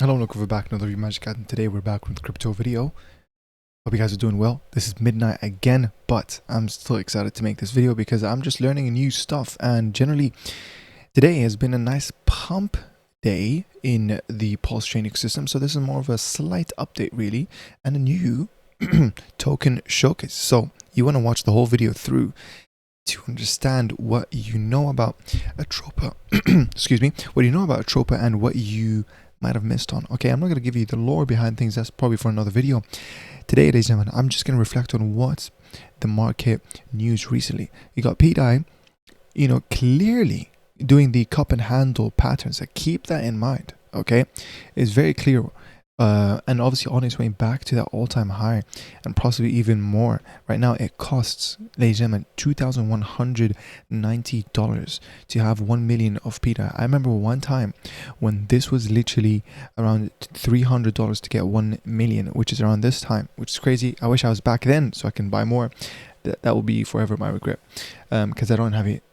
Hello and welcome back to another review Magic Cat, and today we're back with a crypto video. Hope you guys are doing well. This is midnight again, but I'm still excited to make this video because I'm just learning new stuff, and generally today has been a nice pump day in the Pulsechain ecosystem. So this is more of a slight update really, and a new token showcase. So you want to watch the whole video through to understand what you know about Atropa. Excuse me, what you know about Atropa and what you might have missed on. Okay, I'm not going to give you the lore behind things. That's probably for another video. Today, ladies and gentlemen, I'm just going to reflect on what the market news recently. You got PDAI, clearly doing the cup and handle patterns. So keep that in mind. Okay, it's very clear. And obviously on its way back to that all-time high and possibly even more. Right now it costs, ladies and gentlemen, $2,190 to have 1 million of PDAI. I remember one time when this was literally around $300 to get 1 million, which is around this time, which is crazy. I wish I was back then so I can buy more. That will be forever my regret, because I don't have it.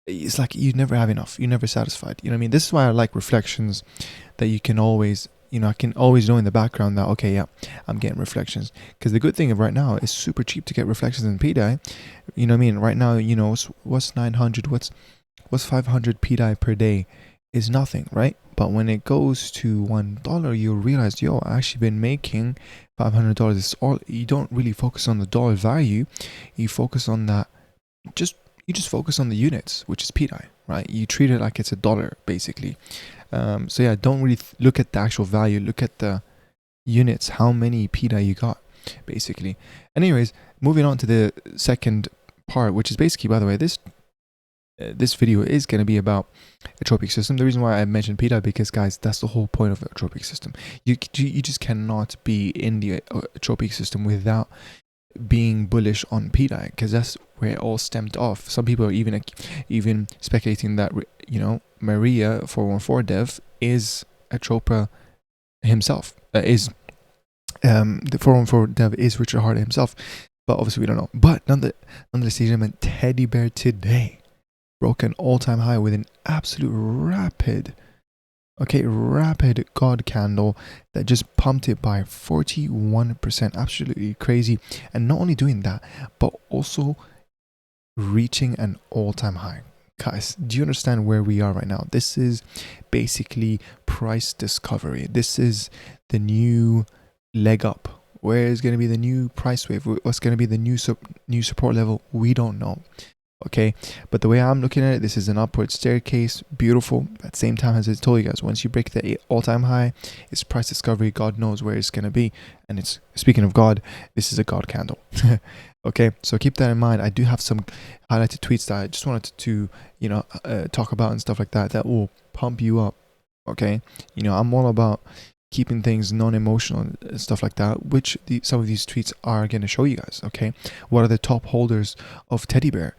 It's like you never have enough, you're never satisfied. You know what I mean? This is why I like reflections, that you can always, I can always know in the background that, okay, yeah, I'm getting reflections. Because the good thing of right now is super cheap to get reflections in PDAI. You know what I mean? Right now, what's 900, what's 500 PDAI per day is nothing, right? But when it goes to $1, you'll realize, yo, I actually been making $500. It's all, you don't really focus on the dollar value. You focus on that, you just focus on the units, which is PDAI, right? You treat it like it's a dollar, basically. So yeah, don't really look at the actual value. Look at the units, how many PDAI you got, basically. Anyways, moving on to the second part, which is basically, by the way, this video is going to be about Atropic system. The reason why I mentioned PDAI, because guys, that's the whole point of the Atropic system. You just cannot be in the Atropic system without being bullish on PDAI, because that's where it all stemmed off. Some people are even speculating that, Maria 414 dev is Atropa himself. The 414 dev is Richard Hart himself, but obviously we don't know. But nonetheless, Teddy Bear today broke an all-time high with an absolute rapid god candle that just pumped it by 41%. Absolutely crazy. And not only doing that, but also reaching an all-time high. Guys, do you understand where we are right now? This is basically price discovery. This is the new leg up. Where is going to be the new price wave? What's going to be the new support level? We don't know. Okay, but the way I'm looking at it, this is an upward staircase. Beautiful. At the same time, as I told you guys, once you break the all-time high, it's price discovery. God knows where it's going to be. And it's, speaking of God, this is a God candle. Okay, so keep that in mind. I do have some highlighted tweets that I just wanted to talk about and stuff like that, that will pump you up. Okay, I'm all about keeping things non-emotional and stuff like that, which some of these tweets are going to show you guys. Okay, what are the top holders of Teddy Bear?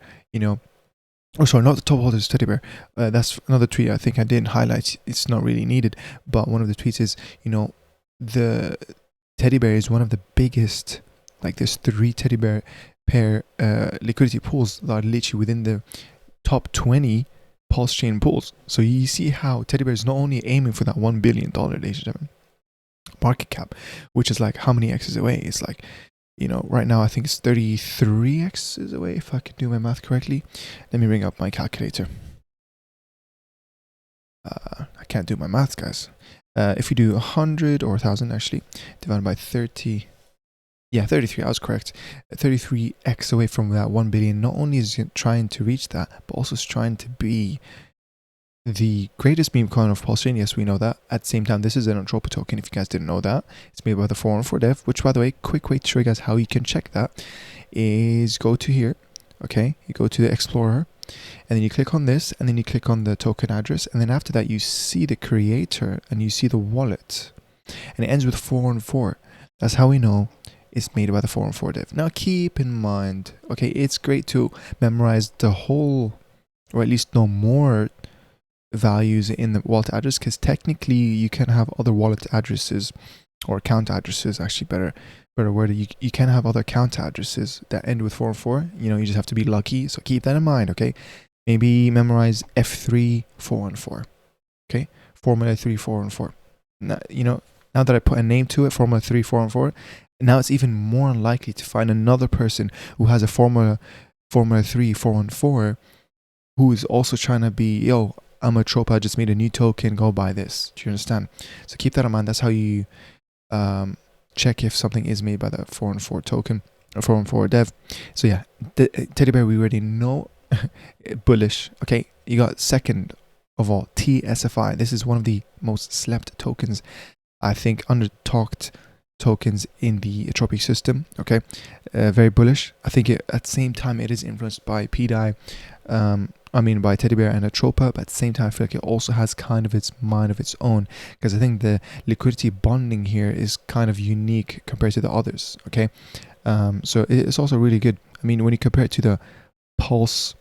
Oh sorry, not the top holders of Teddy Bear. That's another tweet I think I didn't highlight. It's not really needed, but one of the tweets is, the Teddy Bear is one of the biggest, like there's 3 Teddy Bear pair liquidity pools that are literally within the top 20 Pulsechain pools. So you see how Teddy Bear is not only aiming for that $1 billion, ladies and gentlemen, market cap, which is like how many X's away? It's like, right now I think it's 33 X's away, if I can do my math correctly. Let me bring up my calculator. I can't do my maths, guys. If you do 100 or 1,000 actually divided by 30, yeah, 33, I was correct. 33x away from that 1 billion. Not only is it trying to reach that, but also is trying to be the greatest meme coin of Pulsechain. Yes, we know that. At the same time, this is an Atropa token, if you guys didn't know that. It's made by the 414 dev, which, by the way, quick way to show you guys how you can check that is go to here. Okay, you go to the Explorer, and then you click on this, and then you click on the token address, and then after that you see the creator and you see the wallet, and it ends with 414. That's how we know it's made by the 414 dev. Now keep in mind, okay, it's great to memorize the whole, or at least know more values in the wallet address, because technically you can have other wallet addresses, or account addresses, actually better word. You can have other account addresses that end with 414. You just have to be lucky, so keep that in mind. Okay, maybe memorize F3 414. Okay, formula 3 414. now, now that I put a name to it, Formula 3, 4 and 4, now it's even more unlikely to find another person who has a Formula 3, 4 and 4 who is also trying to be, yo, I'm Atropa, I just made a new token, go buy this. Do you understand? So keep that in mind. That's how you check if something is made by the 4 and 4 token or 4 and 4 dev. So yeah, the teddy bear, we already know. Bullish. Okay, you got second of all, TSFI. This is one of the most slept tokens, I think, under talked tokens in the Atropa system. Okay, very bullish. I think at the same time it is influenced by PDAI, by Teddy Bear and Atropa, but at the same time I feel like it also has kind of its mind of its own, because I think the liquidity bonding here is kind of unique compared to the others. Okay, so it's also really good. I mean, when you compare it to the Pulse,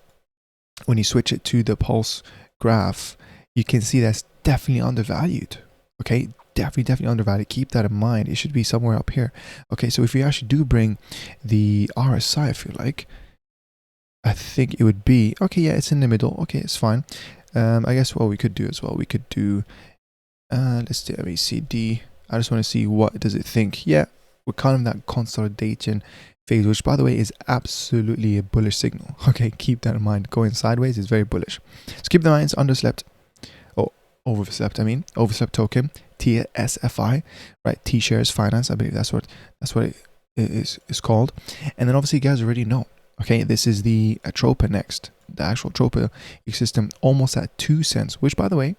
when you switch it to the Pulse graph, you can see that's definitely undervalued. Okay, definitely undervalued. Keep that in mind. It should be somewhere up here. Okay, so if you actually do bring the RSI, I feel like, I think it would be, okay, yeah, it's in the middle. Okay, it's fine. I guess what we could do as well, we could do, let's do MECD. I just want to see what does it think. Yeah, we're kind of that consolidation phase, which by the way is absolutely a bullish signal. Okay, keep that in mind. Going sideways is very bullish. So keep in mind it's underslept. Oh, overslept. Overslept token, TSFI, right? T shares finance. I believe that's what it is called. And then obviously you guys already know. Okay, this is the Atropa next. The actual Atropa ecosystem, almost at 2 cents. Which, by the way,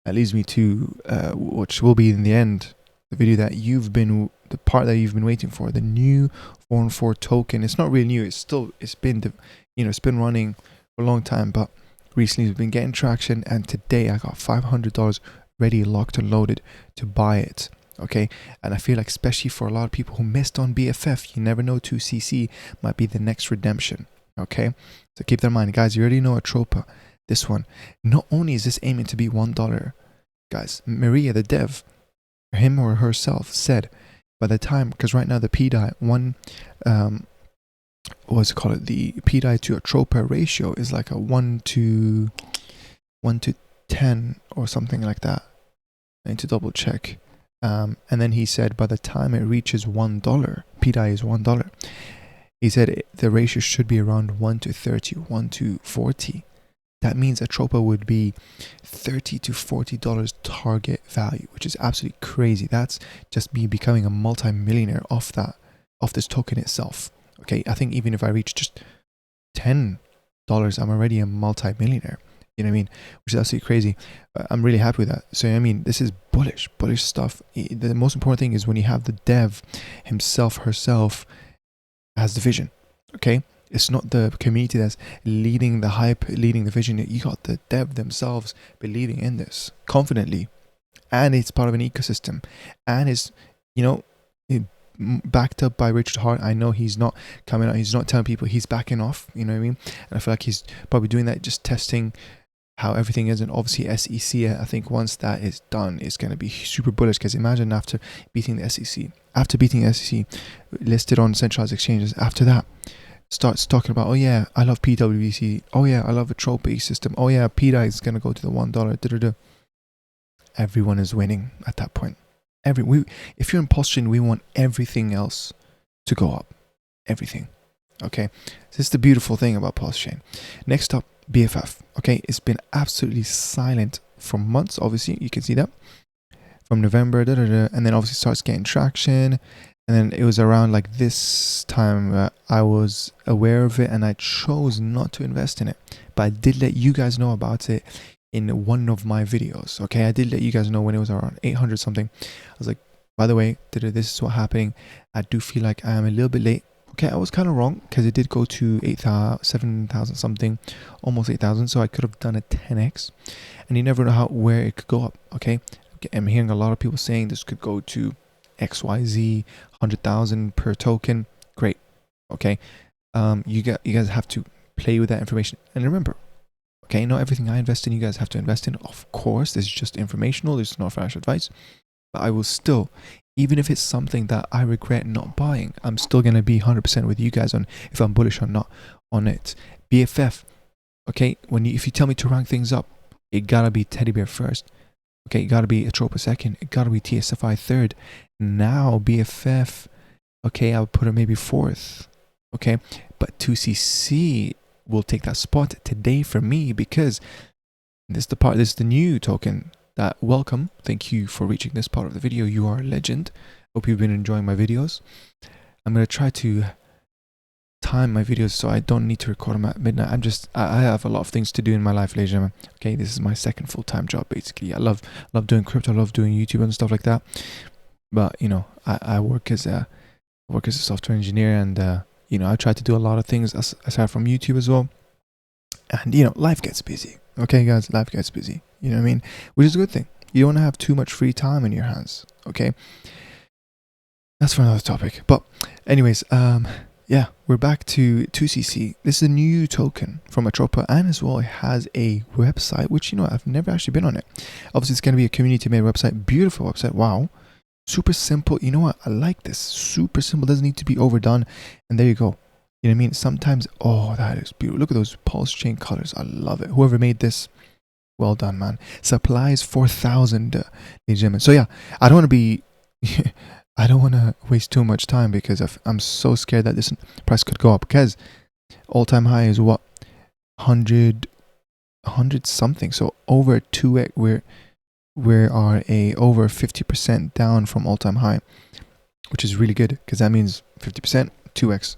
that leads me to which will be in the end the video that the part that you've been waiting for, the new 4 and 4 token. It's not really new. It's been it's been running for a long time, but recently it's been getting traction. And today I got $500 ready, locked and loaded to buy it. Okay, and I feel like especially for a lot of people who missed on BFF, you never know, 2CC might be the next redemption. Okay, so keep that in mind, guys. You already know Atropa. This one, not only is this aiming to be $1, guys, Maria the dev, him or herself said by the time, because right now the PDAI the PDAI to Atropa ratio is like a 1 to 10 or something like that. I need to double check. And then he said by the time it reaches $1, PDAI is $1, he said the ratio should be around 1 to 30, 1 to 40. That means Atropa would be $30 to $40 target value, which is absolutely crazy. That's just me becoming a multi-millionaire off this token itself. Okay, I think even if I reach just $10, I'm already a multi-millionaire. You know what I mean? Which is absolutely crazy. I'm really happy with that. So, I mean, this is bullish stuff. The most important thing is when you have the dev herself has the vision. Okay? It's not the community that's leading the hype, leading the vision. You got the dev themselves believing in this confidently. And it's part of an ecosystem. And it's, backed up by Richard Hart. I know he's not coming out. He's not telling people, he's backing off. You know what I mean? And I feel like he's probably doing that, just testing how everything is. And obviously SEC, I think once that is done, it's going to be super bullish, because imagine after beating the SEC, listed on centralized exchanges, after that starts talking about, oh yeah, I love PWBC, oh yeah, I love a Atropa system, oh yeah, PDAI is going to go to the $1, everyone is winning at that point. If you're in Pulsechain, we want everything else to go up, everything. Okay, this is the beautiful thing about Pulsechain. Next up, BFF. Okay, it's been absolutely silent for months. Obviously, you can see that from November, and then obviously starts getting traction. And then it was around like this time I was aware of it, and I chose not to invest in it. But I did let you guys know about it in one of my videos. Okay, I did let you guys know when it was around 800 something. I was like, by the way, this is what's happening. I do feel like I am a little bit late. Okay, I was kind of wrong, because it did go to 7,000 something, almost 8,000. So I could have done a 10x, and you never know where it could go up. Okay, I'm hearing a lot of people saying this could go to XYZ, 100,000 per token. Great. Okay, you guys have to play with that information, and remember, okay, not everything I invest in you guys have to invest in. Of course, this is just informational. This is not financial advice. But I will still, even if it's something that I regret not buying, I'm still going to be 100% with you guys on if I'm bullish or not on it. BFF, okay, if you tell me to rank things up, it gotta be Teddy Bear first. Okay, it gotta be Atropa second. It gotta be TSFI third. Now BFF. Okay, I'll put it maybe fourth. Okay, but 2CC will take that spot today for me because this is the new token. That welcome. Thank you for reaching this part of the video. You are a legend. Hope you've been enjoying my videos. I'm gonna try to time my videos so I don't need to record them at midnight. I have a lot of things to do in my life, ladies and gentlemen. Okay, this is my second full-time job basically. I love doing crypto, I love doing YouTube and stuff like that. But you know, I work as a software engineer, and you know, I try to do a lot of things aside from YouTube as well. And you know, life gets busy. Okay, guys, life gets busy. You know what I mean? Which is a good thing. You don't want to have too much free time in your hands. Okay, that's for another topic. But anyways, yeah, we're back to 2CC. This is a new token from Atropa, and as well it has a website, which, you know, I've never actually been on it. Obviously, it's going to be a community-made website. Beautiful website. Wow. Super simple. You know what? I like this. Super simple. Doesn't need to be overdone. And there you go. You know what I mean? Sometimes, oh, that is beautiful. Look at those Pulsechain colors. I love it. Whoever made this, well done, man. Supplies 4,000, ladies and gentlemen. So yeah, I don't want to be... I don't want to waste too much time because I'm so scared that this price could go up, because all-time high is what, 100 something. So over 2x, we are over 50% down from all-time high, which is really good because that means 50%, 2x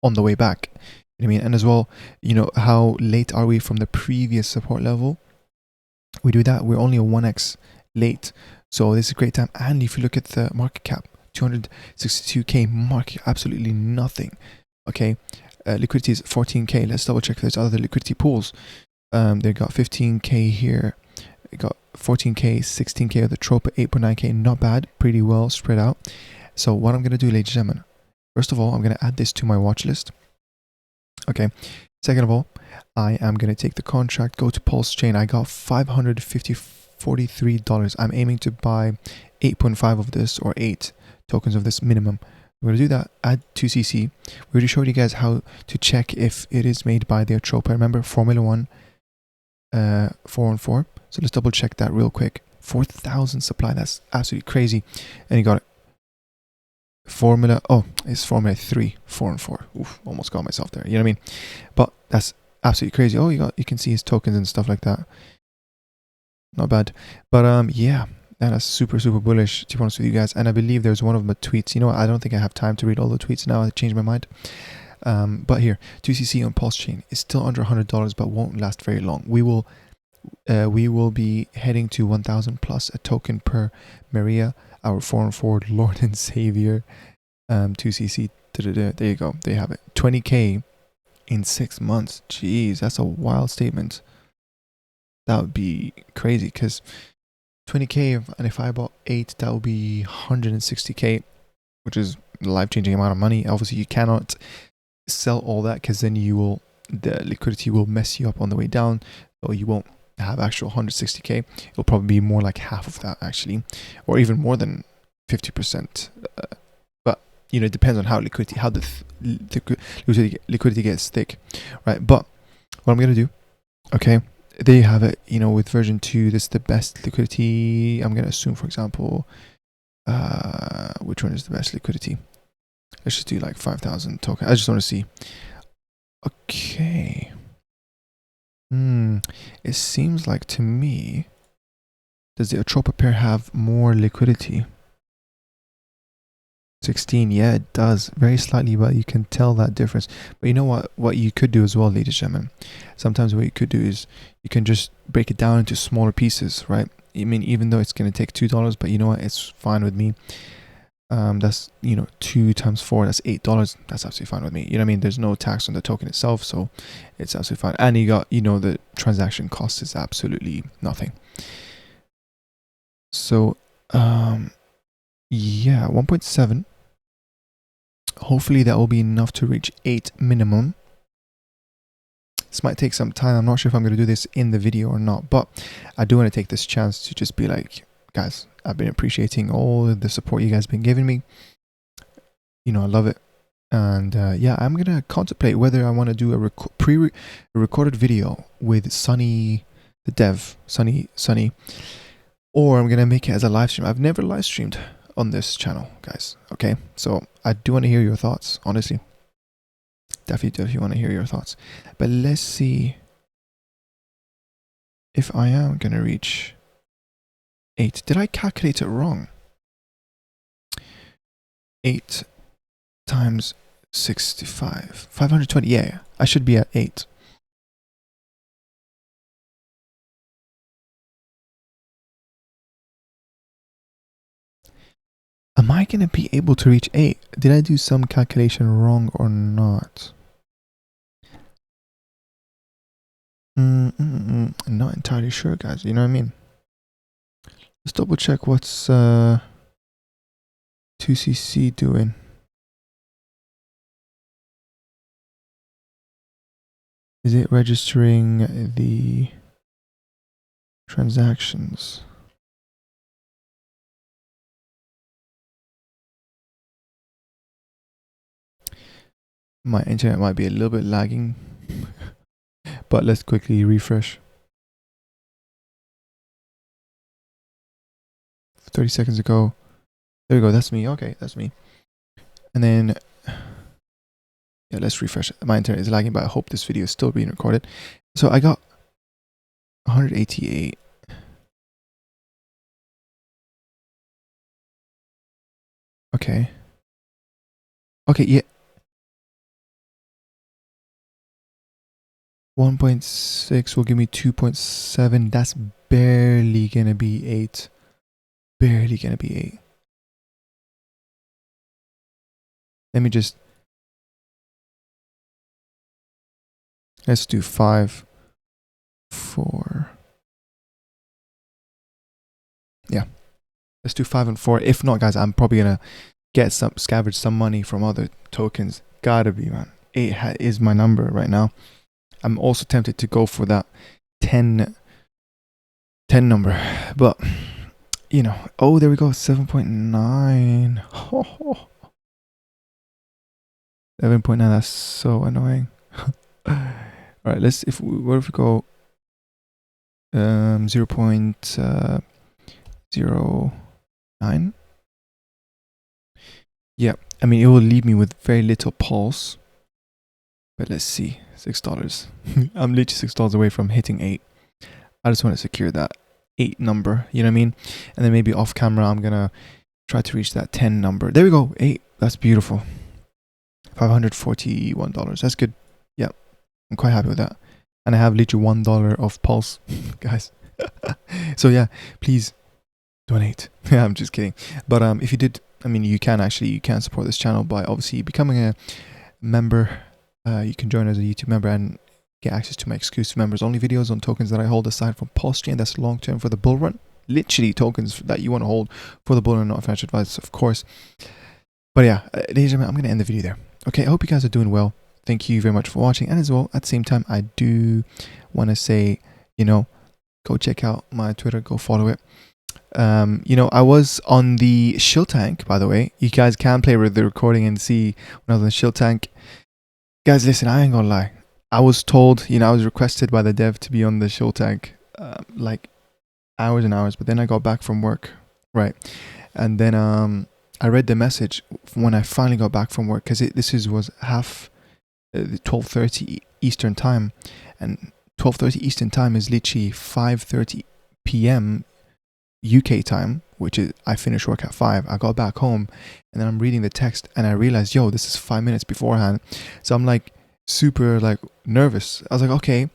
on the way back. You know what I mean? And as well, you know, how late are we from the previous support level? We do that. We're only a 1x late. So this is a great time. And if you look at the market cap, 262k market, absolutely nothing. Okay, liquidity is 14k. Let's double check if there's other liquidity pools. They got 15k here. They got 14k, 16k of the Atropa, 8.9k. Not bad, pretty well spread out. So what I'm gonna do, ladies and gentlemen, first of all, I'm gonna add this to my watch list. Okay. Second of all, I am gonna take the contract, go to Pulsechain. I got $543. I'm aiming to buy 8.5 of this, or 8 tokens of this minimum. I'm going to do that. Add 2CC. We already showed you guys how to check if it is made by the Atropa. Remember, Formula 1 4-on-4. So let's double check that real quick. 4,000 supply. That's absolutely crazy. And you got it. It's Formula 3 4-on-4. Oof, almost got myself there. You know what I mean? But that's absolutely crazy. Oh, you can see his tokens and stuff like that. Not bad. But yeah, that's super bullish, to be honest with you guys. And I believe there's one of my tweets. You know what? I don't think I have time to read all the tweets now. I changed my mind. But here, 2CC on Pulsechain is still under $100, but won't last very long. We will be heading to 1,000 plus a token per Maria, our 4-on-4 Lord and Savior. 2CC. There you go. There you have it. 20k in 6 months. Jeez, that's a wild statement. That would be crazy, because 20k, and if I bought 8, that would be 160k, which is a life-changing amount of money. Obviously, you cannot sell all that, because then the liquidity will mess you up on the way down, so you won't have actual 160k. It'll probably be more like half of that, actually, or even more than 50%. But you know, it depends on how the liquidity gets thick, right? But what I'm gonna do, okay. There you have it. You know, with version 2, this is the best liquidity. I'm going to assume, for example, which one is the best liquidity? Let's just do like 5,000 tokens. I just want to see. Okay. It seems like, to me, does the Atropa pair have more liquidity? 16, yeah, it does, very slightly, but you can tell that difference. But you know what you could do as well, ladies and gentlemen, sometimes what you could do is you can just break it down into smaller pieces, right? I mean, even though it's going to take $2, but you know what, it's fine with me. That's, you know, 2 times 4, that's $8. That's absolutely fine with me. You know what I mean? There's no tax on the token itself, so it's absolutely fine. And you got, you know, the transaction cost is absolutely nothing. So yeah, 1.7. Hopefully that will be enough to reach 8 minimum. This might take some time. I'm not sure if I'm going to do this in the video or not, but I do want to take this chance to just be like, guys, I've been appreciating all the support you guys been giving me. You know, I love it. And yeah, I'm going to contemplate whether I want to do a pre-recorded video with Sunny, the dev, Sunny. or I'm gonna make it as a live stream. I've never live streamed on this channel, guys. Okay, so I do want to hear your thoughts, honestly. Definitely want to hear your thoughts. But let's see if I am gonna reach 8. Did I calculate it wrong? 8 times 65. 520. Yeah, I should be at 8. Am I gonna be able to reach 8? Did I do some calculation wrong or not? Not entirely sure, guys. You know what I mean? Let's double check what's 2cc doing. Is it registering the transactions? My internet might be a little bit lagging, but let's quickly refresh. 30 seconds ago. There we go. That's me. Okay, that's me. And then, yeah, let's refresh. My internet is lagging, but I hope this video is still being recorded. So I got 188. Okay. Okay, yeah. 1.6 will give me 2.7. That's barely gonna be 8. Barely gonna be 8. Let me just... Let's do 5, 4. Yeah. Let's do 5 and 4. If not, guys, I'm probably gonna get scavenge some money from other tokens. Gotta be, man. 8 is my number right now. I'm also tempted to go for that 10 number, but you know, oh, there we go, 7.9. 7.9, that's so annoying. All right, what if we go 0.09? Yeah, I mean, it will leave me with very little pulse, but let's see. $6. I'm literally $6 away from hitting 8. I just want to secure that 8 number, you know what I mean? And then maybe off camera, I'm gonna try to reach that 10 number. There we go, 8. That's beautiful. $541. That's good. Yeah, I'm quite happy with that. And I have literally $1 of pulse, guys. So yeah, please donate. Yeah, I'm just kidding. But if you did, I mean, you can support this channel by obviously becoming a member. You can join as a YouTube member and get access to my exclusive members only videos on tokens that I hold aside from Pulsechain. That's long term for the bull run. Literally tokens that you want to hold for the bull run, not financial advice, of course. But yeah, ladies and gentlemen, I'm going to end the video there. Okay, I hope you guys are doing well. Thank you very much for watching. And as well, at the same time, I do want to say, you know, go check out my Twitter, go follow it. You know, I was on the shill tank, by the way. You guys can play with the recording and see when I was on the shill tank. Guys, listen, I ain't gonna lie. I was told, you know, I was requested by the dev to be on the shill tank, like hours and hours, but then I got back from work, right? And then I read the message when I finally got back from work, because was 12:30 Eastern time, and 12:30 Eastern time is literally 5:30 p.m. UK time, which is I finished work at 5. I got back home and then I'm reading the text and I realized, yo, this is 5 minutes beforehand. So I'm like super like nervous. I was like, okay,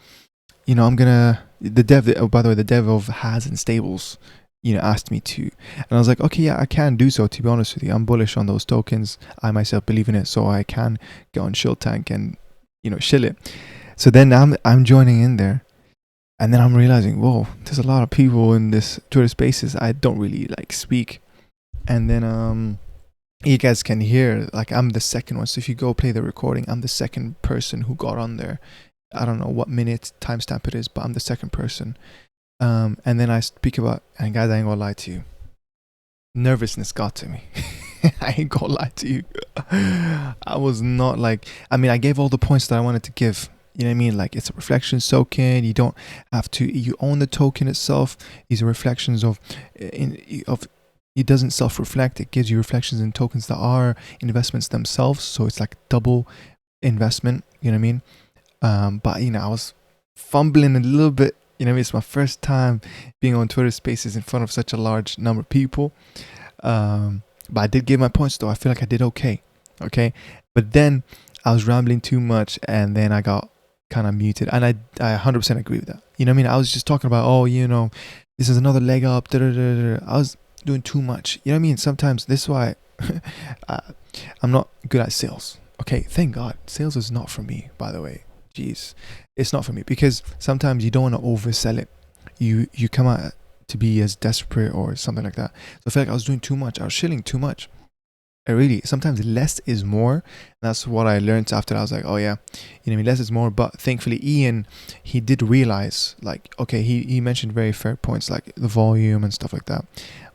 you know, I'm gonna the dev. Oh, by the way, the dev of Has and Stables, you know, asked me to, and I was like, okay, yeah, I can do so. To be honest with you, I'm bullish on those tokens. I myself believe in it, so I can go on shill tank and, you know, shill it. So then I'm joining in there. And then I'm realizing, whoa, there's a lot of people in this Twitter Spaces I don't really like speak. And then you guys can hear, like, I'm the second one. So if you go play the recording, I'm the second person who got on there. I don't know what minute timestamp it is, but I'm the second person. And then I speak about, and guys, I ain't gonna lie to you. Nervousness got to me. I ain't gonna lie to you. I was not like, I mean, I gave all the points that I wanted to give. You know what I mean? Like it's a reflection token. You don't have to. You own the token itself. These are reflections of It doesn't self-reflect. It gives you reflections in tokens that are investments themselves. So it's like double investment. You know what I mean? But I was fumbling a little bit. You know what I mean? It's my first time being on Twitter Spaces in front of such a large number of people. But I did give my points though. I feel like I did okay. Okay. But then I was rambling too much and then I got kind of muted. And I 100% agree with that. You know what I mean? I was just talking about, this is another leg up. I was doing too much. You know what I mean? Sometimes this is why I'm not good at sales. Okay. Thank God. Sales is not for me, by the way. Jeez. It's not for me because sometimes you don't want to oversell it. You come out to be as desperate or something like that. So I feel like I was doing too much. I was shilling too much. Sometimes less is more. That's what I learned after. I was like, oh yeah, less is more. But thankfully Ian, he did realize, like, okay, he mentioned very fair points like the volume and stuff like that.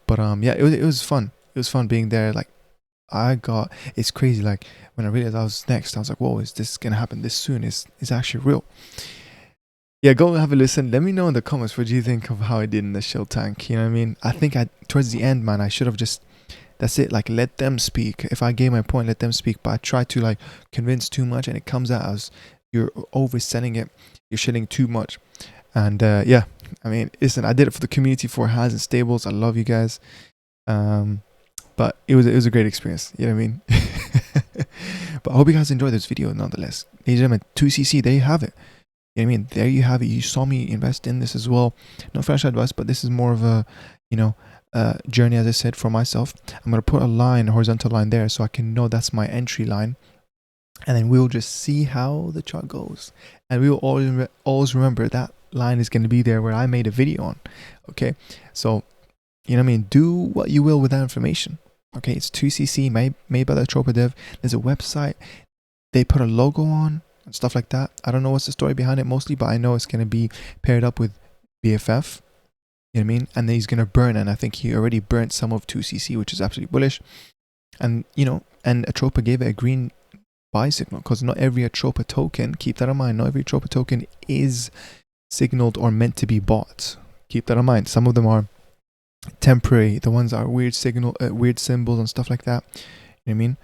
But yeah, it was fun. It was fun being there. Like it's crazy. Like when I realized I was next, I was like, whoa, is this gonna happen this soon? It's actually real. Yeah, go have a listen. Let me know in the comments what do you think of how I did in the shill tank. You know what I mean? I think towards the end, man, I should have just, that's it, like let them speak. If I gave my point, let them speak. But I tried to like convince too much and it comes out as you're overselling it, you're shilling too much. And yeah, I mean, listen, I did it for the community, for Has and Stables. I love you guys. But it was a great experience. You know what I mean? But I hope you guys enjoyed this video nonetheless. Ladies and gentlemen, 2cc, there you have it. You know what I mean? There you have it. You saw me invest in this as well. No financial advice, but this is more of a, journey, as I said, for myself. I'm going to put a horizontal line there so I can know that's my entry line. And then we'll just see how the chart goes. And we will always remember that line is going to be there where I made a video on. Okay? So, you know what I mean? Do what you will with that information. Okay? It's 2cc made by the Atropa dev. There's a website. They put a logo on and stuff like that. I don't know what's the story behind it mostly, but I know it's going to be paired up with BFF. You know what I mean? And then he's going to burn, and I think he already burnt some of 2cc, which is absolutely bullish. And, and Atropa gave it a green buy signal because not every Atropa token, keep that in mind, not every Atropa token is signaled or meant to be bought. Keep that in mind. Some of them are temporary. The ones that are weird symbols and stuff like that. You know what I mean?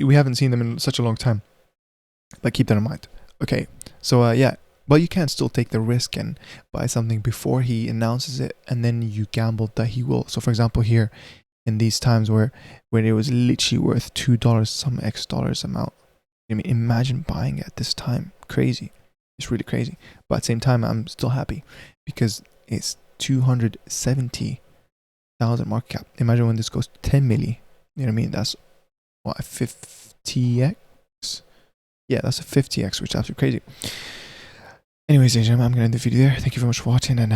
We haven't seen them in such a long time. But keep that in mind. Okay, so yeah, but you can still take the risk and buy something before he announces it, and then you gambled that he will. So for example, here in these times where it was literally worth $2, some X dollars amount. I mean, imagine buying at this time. Crazy. It's really crazy. But at the same time, I'm still happy because it's 270,000 market cap. Imagine when this goes to 10 milli. You know what I mean? That's what, 50x? Yeah, that's a 50x, which is absolutely crazy. Anyways, ladies and gentlemen, I'm going to end the video there. Thank you very much for watching, and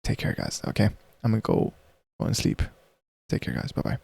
take care, guys. Okay, I'm going to go and sleep. Take care, guys. Bye-bye.